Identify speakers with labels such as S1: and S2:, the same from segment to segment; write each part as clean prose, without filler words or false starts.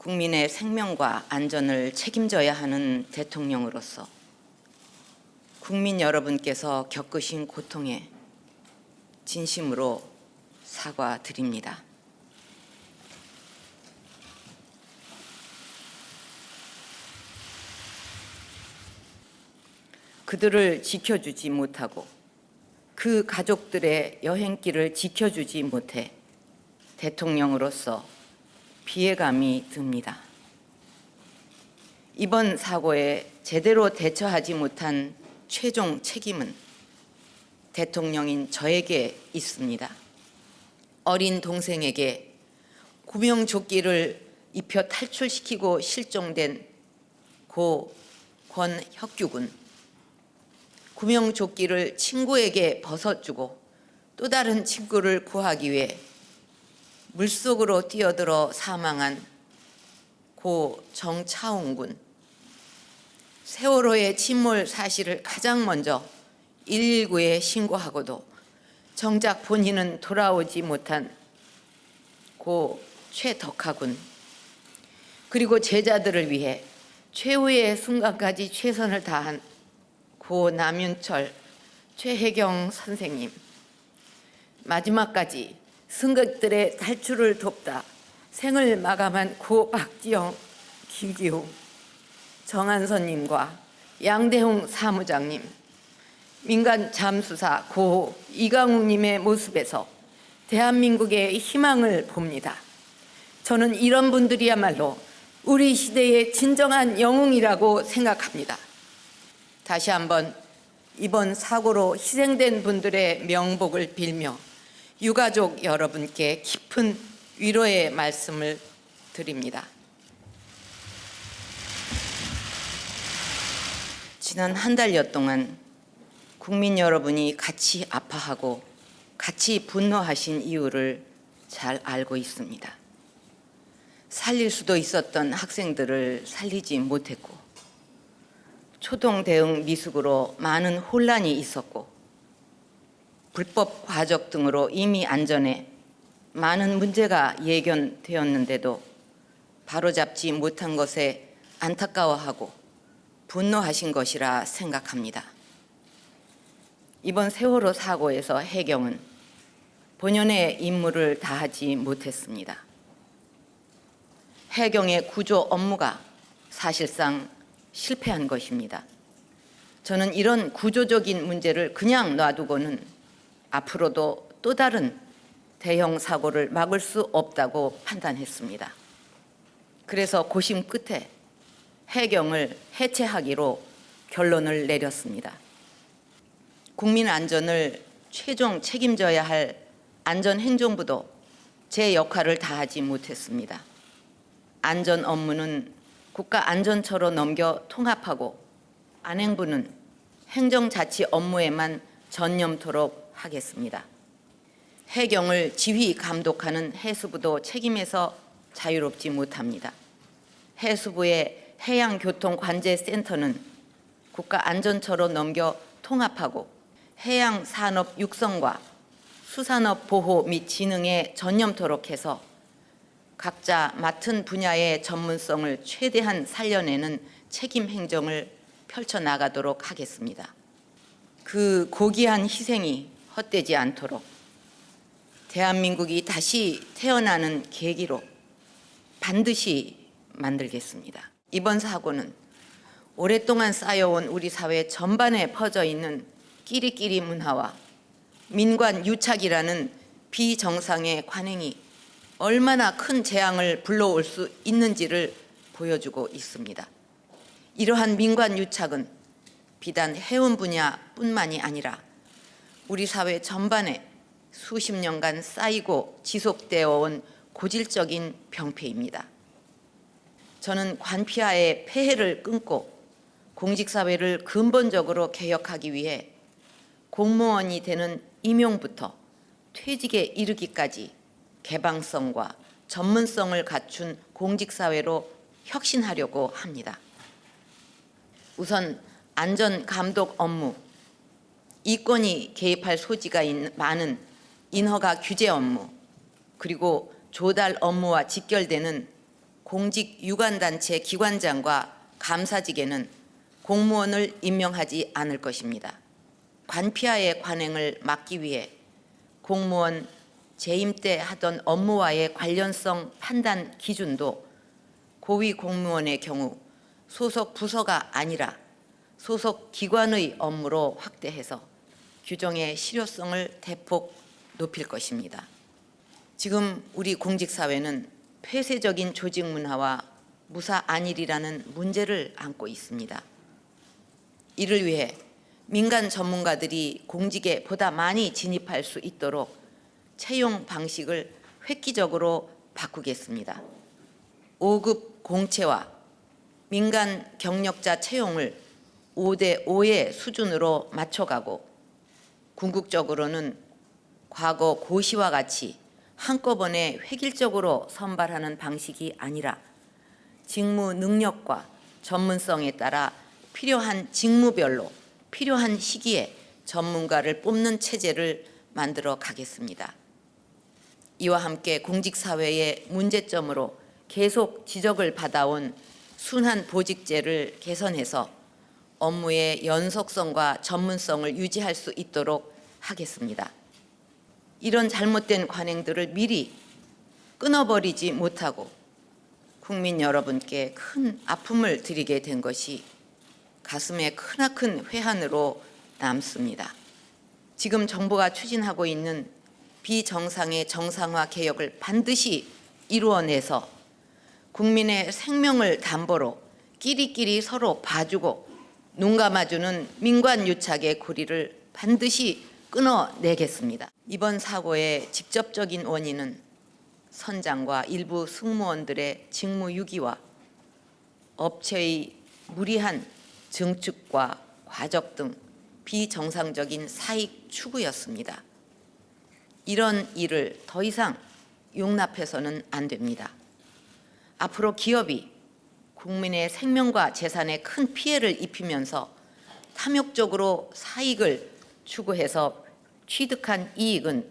S1: 국민의 생명과 안전을 책임져야 하는 대통령으로서 국민 여러분께서 겪으신 고통에 진심으로 사과드립니다. 그들을 지켜주지 못하고 그 가족들의 여행길을 지켜주지 못해 대통령으로서 피해감이 듭니다. 이번 사고에 제대로 대처하지 못한 최종 책임은 대통령인 저에게 있습니다. 어린 동생에게 구명조끼를 입혀 탈출시키고 실종된 고 권혁규군, 구명조끼를 친구에게 벗어주고 또 다른 친구를 구하기 위해 물속으로 뛰어들어 사망한 고 정차홍군, 세월호의 침몰 사실을 가장 먼저 119에 신고하고도 정작 본인은 돌아오지 못한 고 최덕하군, 그리고 제자들을 위해 최후의 순간까지 최선을 다한 고 남윤철, 최혜경 선생님, 마지막까지 승객들의 탈출을 돕다 생을 마감한 고 박지영, 김기웅, 정한선님과 양대홍 사무장님, 민간 잠수사 고 이강욱님의 모습에서 대한민국의 희망을 봅니다. 저는 이런 분들이야말로 우리 시대의 진정한 영웅이라고 생각합니다. 다시 한번 이번 사고로 희생된 분들의 명복을 빌며 유가족 여러분께 깊은 위로의 말씀을 드립니다. 지난 한 달여 동안 국민 여러분이 같이 아파하고 같이 분노하신 이유를 잘 알고 있습니다. 살릴 수도 있었던 학생들을 살리지 못했고, 초동 대응 미숙으로 많은 혼란이 있었고, 불법 과적 등으로 이미 안전에 많은 문제가 예견되었는데도 바로잡지 못한 것에 안타까워하고 분노하신 것이라 생각합니다. 이번 세월호 사고에서 해경은 본연의 임무를 다하지 못했습니다. 해경의 구조 업무가 사실상 실패한 것입니다. 저는 이런 구조적인 문제를 그냥 놔두고는 앞으로도 또 다른 대형 사고를 막을 수 없다고 판단했습니다. 그래서 고심 끝에 해경을 해체하기로 결론을 내렸습니다. 국민 안전을 최종 책임져야 할 안전행정부도 제 역할을 다하지 못했습니다. 안전 업무는 국가안전처로 넘겨 통합하고 안행부는 행정자치 업무에만 전념토록 하겠습니다. 해경을 지휘 감독하는 해수부도 책임에서 자유롭지 못합니다. 해수부의 해양교통관제센터는 국가안전처로 넘겨 통합하고 해양산업 육성과 수산업 보호 및 진흥에 전념토록 해서 각자 맡은 분야의 전문성을 최대한 살려내는 책임 행정을 펼쳐나가도록 하겠습니다. 그 고귀한 희생이 헛되지 않도록 대한민국이 다시 태어나는 계기로 반드시 만들겠습니다. 이번 사고는 오랫동안 쌓여온 우리 사회 전반에 퍼져 있는 끼리끼리 문화와 민관 유착이라는 비정상의 관행이 얼마나 큰 재앙을 불러올 수 있는지를 보여주고 있습니다. 이러한 민관 유착은 비단 해운 분야뿐만이 아니라 우리 사회 전반에 수십 년간 쌓이고 지속되어 온 고질적인 병폐입니다. 저는 관피하의 폐해를 끊고 공직사회를 근본적으로 개혁하기 위해 공무원이 되는 임용부터 퇴직에 이르기까지 개방성과 전문성을 갖춘 공직사회로 혁신하려고 합니다. 우선 안전감독 업무, 이권이 개입할 소지가 많은 인허가 규제 업무, 그리고 조달 업무와 직결되는 공직 유관단체 기관장과 감사직에는 공무원을 임명하지 않을 것입니다. 관피하의 관행을 막기 위해 공무원 재임 때 하던 업무와의 관련성 판단 기준도 고위 공무원의 경우 소속 부서가 아니라 소속 기관의 업무로 확대해서 규정의 실효성을 대폭 높일 것입니다. 지금 우리 공직사회는 폐쇄적인 조직 문화와 무사 안일이라는 문제를 안고 있습니다. 이를 위해 민간 전문가들이 공직에 보다 많이 진입할 수 있도록 채용 방식을 획기적으로 바꾸겠습니다. 5급 공채와 민간 경력자 채용을 5대 5의 수준으로 맞춰가고 궁극적으로는 과거 고시와 같이 한꺼번에 획일적으로 선발하는 방식이 아니라 직무 능력과 전문성에 따라 필요한 직무별로 필요한 시기에 전문가를 뽑는 체제를 만들어 가겠습니다. 이와 함께 공직사회의 문제점으로 계속 지적을 받아온 순환 보직제를 개선해서 업무의 연속성과 전문성을 유지할 수 있도록 하겠습니다. 이런 잘못된 관행들을 미리 끊어버리지 못하고 국민 여러분께 큰 아픔을 드리게 된 것이 가슴에 크나큰 회한으로 남습니다. 지금 정부가 추진하고 있는 비정상의 정상화 개혁을 반드시 이루어내서 국민의 생명을 담보로 끼리끼리 서로 봐주고 눈 감아주는 민관유착의 고리를 반드시 끊어내겠습니다. 이번 사고의 직접적인 원인은 선장과 일부 승무원들의 직무유기와 업체의 무리한 증축과 과적 등 비정상적인 사익 추구였습니다. 이런 일을 더 이상 용납해서는 안 됩니다. 앞으로 기업이 국민의 생명과 재산에 큰 피해를 입히면서 탐욕적으로 사익을 추구해서 취득한 이익은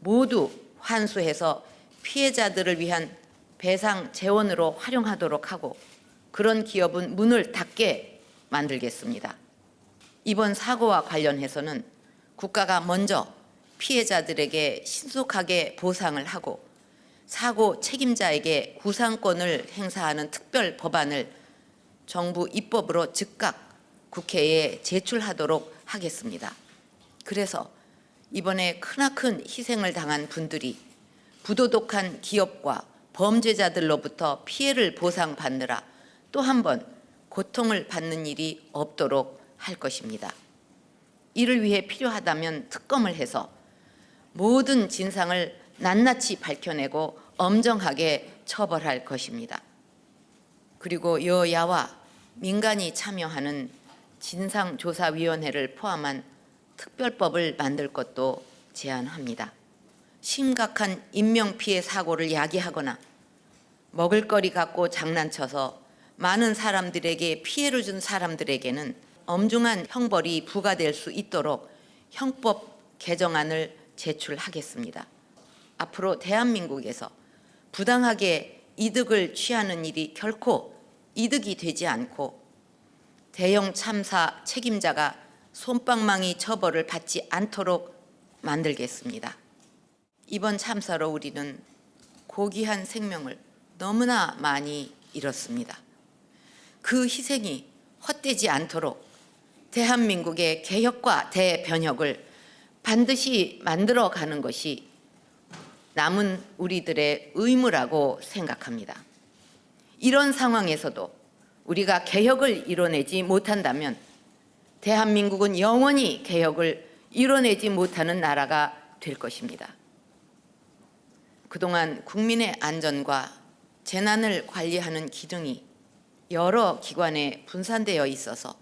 S1: 모두 환수해서 피해자들을 위한 배상 재원으로 활용하도록 하고 그런 기업은 문을 닫게 만들겠습니다. 이번 사고와 관련해서는 국가가 먼저 피해자들에게 신속하게 보상을 하고 사고 책임자에게 구상권을 행사하는 특별 법안을 정부 입법으로 즉각 국회에 제출하도록 하겠습니다. 그래서 이번에 크나큰 희생을 당한 분들이 부도덕한 기업과 범죄자들로부터 피해를 보상받느라 또 한 번 고통을 받는 일이 없도록 할 것입니다. 이를 위해 필요하다면 특검을 해서 모든 진상을 낱낱이 밝혀내고 엄정하게 처벌할 것입니다. 그리고 여야와 민간이 참여하는 진상조사위원회를 포함한 특별법을 만들 것도 제안합니다. 심각한 인명피해 사고를 야기하거나 먹을거리 갖고 장난쳐서 많은 사람들에게 피해를 준 사람들에게는 엄중한 형벌이 부과될 수 있도록 형법 개정안을 제출하겠습니다. 앞으로 대한민국에서 부당하게 이득을 취하는 일이 결코 이득이 되지 않고 대형 참사 책임자가 솜방망이 처벌을 받지 않도록 만들겠습니다. 이번 참사로 우리는 고귀한 생명을 너무나 많이 잃었습니다. 그 희생이 헛되지 않도록 대한민국의 개혁과 대변혁을 반드시 만들어가는 것이 남은 우리들의 의무라고 생각합니다. 이런 상황에서도 우리가 개혁을 이뤄내지 못한다면 대한민국은 영원히 개혁을 이뤄내지 못하는 나라가 될 것입니다. 그동안 국민의 안전과 재난을 관리하는 기능이 여러 기관에 분산되어 있어서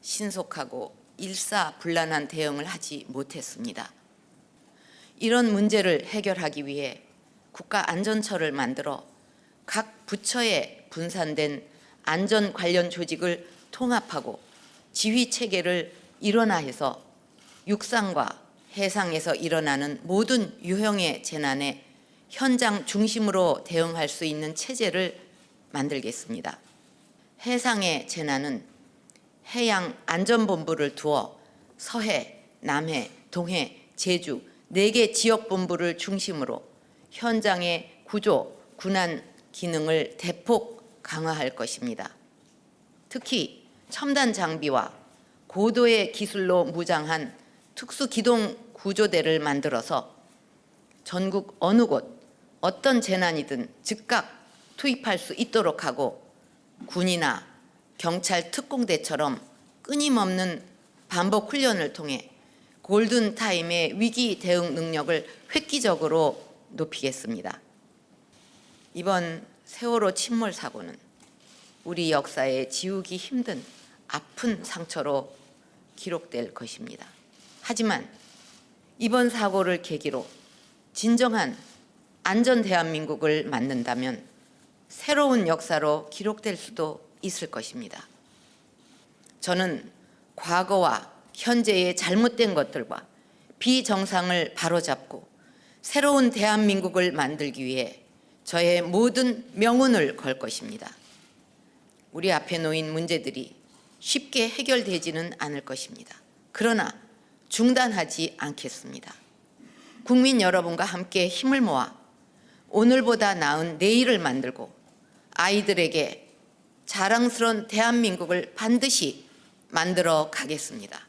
S1: 신속하고 일사불란한 대응을 하지 못했습니다. 이런 문제를 해결하기 위해 국가안전처를 만들어 각 부처에 분산된 안전 관련 조직을 통합하고 지휘 체계를 일원화해서 육상과 해상에서 일어나는 모든 유형의 재난에 현장 중심으로 대응할 수 있는 체제를 만들겠습니다. 해상의 재난은 해양안전본부를 두어 서해, 남해, 동해, 제주 4개 지역본부를 중심으로 현장의 구조, 군안 기능을 대폭 강화할 것입니다. 특히 첨단 장비와 고도의 기술로 무장한 특수기동구조대를 만들어서 전국 어느 곳 어떤 재난이든 즉각 투입할 수 있도록 하고 군이나 경찰 특공대처럼 끊임없는 반복 훈련을 통해 골든타임의 위기 대응 능력을 획기적으로 높이겠습니다. 이번 세월호 침몰 사고는 우리 역사에 지우기 힘든 아픈 상처로 기록될 것입니다. 하지만 이번 사고를 계기로 진정한 안전 대한민국을 만든다면 새로운 역사로 기록될 수도 있을 것입니다. 저는 과거와 현재의 잘못된 것들과 비정상을 바로잡고 새로운 대한민국을 만들기 위해 저의 모든 명운을 걸 것입니다. 우리 앞에 놓인 문제들이 쉽게 해결되지는 않을 것입니다. 그러나 중단하지 않겠습니다. 국민 여러분과 함께 힘을 모아 오늘보다 나은 내일을 만들고 아이들에게 자랑스러운 대한민국을 반드시 만들어 가겠습니다.